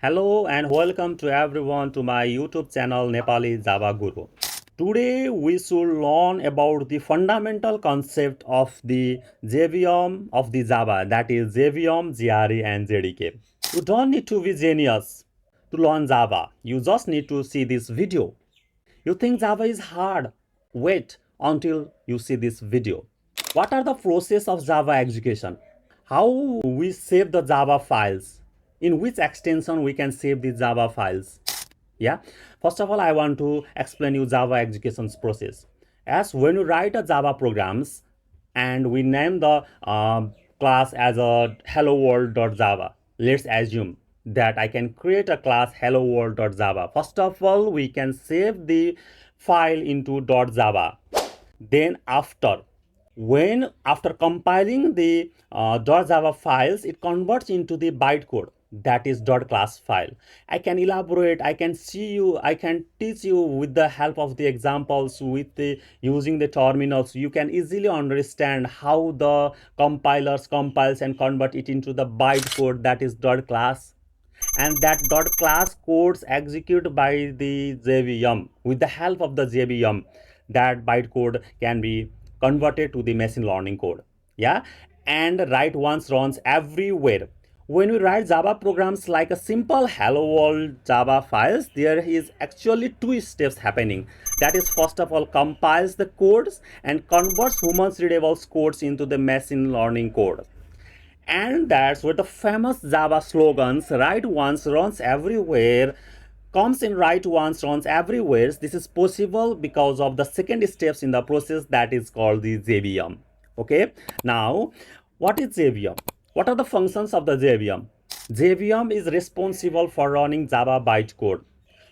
Hello and welcome to everyone to my YouTube channel Nepali Java Guru. Today we should learn about the fundamental concept of the JVM of the Java, that is JVM, JRE and JDK. You don't need to be genius to learn Java. You just need to see this video. You think Java is hard? Wait until you see this video. What are the process of Java execution? How we save the Java files? In which extension we can save the Java files? Yeah, first of all, I want to explain you Java executions process. As when you write a Java programs and we name the class as a hello world.java, let's assume that I can create a class hello world.java. First of all, we can save the file into .java. Then after compiling the .java files, it converts into the bytecode, that is .class file. I can elaborate, I can teach you with the help of the examples, with the using the terminals. You can easily understand how the compilers compiles and convert it into the bytecode, that is .class. And that .class codes executed by the JVM. With the help of the JVM, that bytecode can be converted to the machine learning code. Yeah, and write once runs everywhere. When we write Java programs like a simple hello world Java files, there is actually two steps happening. That is, first of all, compiles the codes and converts humans readable codes into the machine learning code. And that's where the famous Java slogans, write once runs everywhere, comes in. Write once runs everywhere. This is possible because of the second steps in the process, that is called the JVM. Okay, now what is JVM? What are the functions of the JVM? JVM is responsible for running Java bytecode.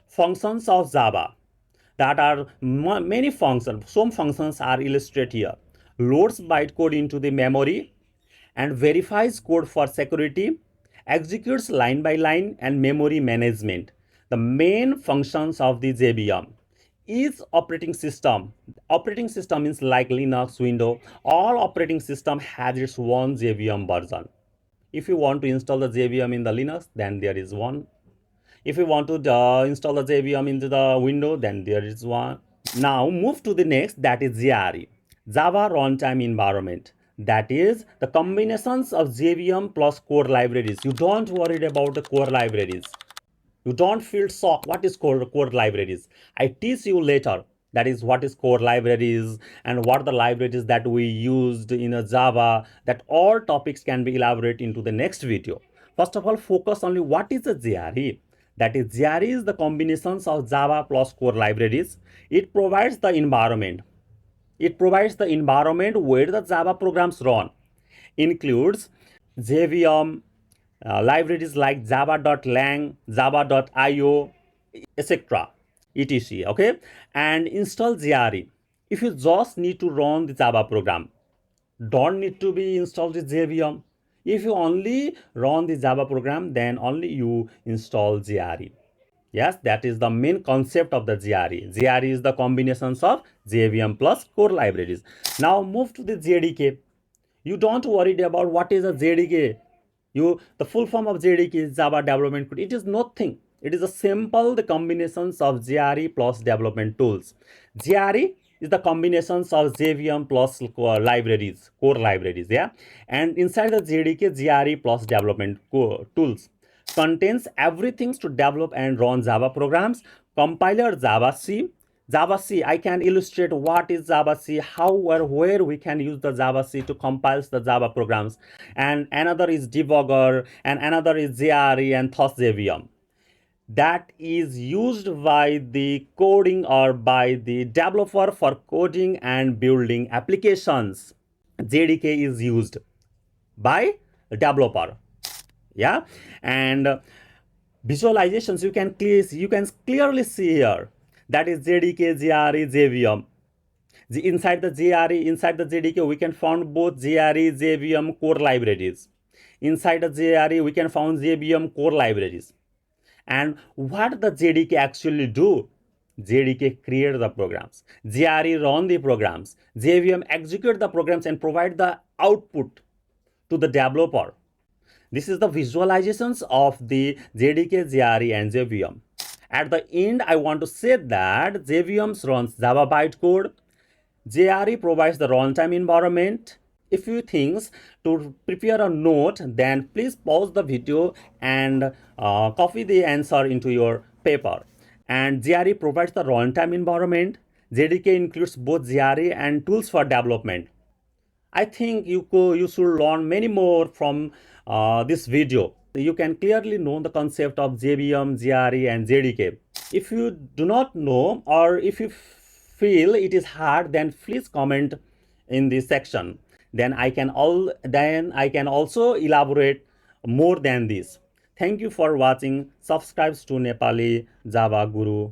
Functions of Java, that are many functions. Some functions are illustrated here. Loads bytecode into the memory and verifies code for security, executes line by line, and memory management. The main functions of the JVM is operating system. Operating system means like Linux, Windows. All operating system has its own JVM version. If you want to install the JVM in the Linux, then there is one. If you want to install the JVM into the window, then there is one. Now move to the next, that is JRE, Java Runtime Environment. That is the combinations of JVM plus core libraries. You don't worry about the core libraries. You don't feel shocked. What is core libraries? I teach you later. That is what is core libraries and what are the libraries that we used in a Java. That all topics can be elaborated into the next video. First of all, focus only what is a JRE. That is, JRE is the combinations of Java plus core libraries. It provides the environment. It provides the environment where the Java programs run. Includes JVM, libraries like java.lang, java.io, etc. etc. Okay, and install JRE. If you just need to run the Java program, don't need to be installed the JVM. If you only run the Java program, then only you install JRE. Yes, that is the main concept of the JRE. JRE is the combinations of JVM plus core libraries. Now move to the JDK. You don't worry about what is a JDK. The full form of JDK is Java Development Kit. It is nothing. It is a simple the combinations of JRE plus development tools. JRE is the combinations of JVM plus core libraries, yeah. And inside the JDK, JRE plus development tools contains everything to develop and run Java programs. Compiler Java C. Java C, I can illustrate what is Java C, how or where we can use the Java C to compile the Java programs. And another is debugger, and another is JRE, and thus JVM. That is used by the coding or by the developer for coding and building applications. JDK is used by developer. Yeah, and visualizations you can clearly see here. That is JDK, JRE, JVM. Inside the JRE, inside the JDK, we can find both JRE, JVM core libraries. Inside the JRE, we can find JVM core libraries. And what the JDK actually do? JDK create the programs, JRE run the programs, JVM execute the programs and provide the output to the developer. This is the visualizations of the JDK, JRE, and JVM. At the end, I want to say that JVM runs Java bytecode. JRE provides the runtime environment. If you think to prepare a note, then please pause the video and copy the answer into your paper. And JRE provides the runtime environment. JDK includes both JRE and tools for development. I think you should learn many more from this video. You can clearly know the concept of JVM, JRE, and JDK. If you do not know, or if you feel it is hard, then please comment in this section. Then I can also elaborate more than this. Thank you for watching. Subscribe to Nepali Java Guru.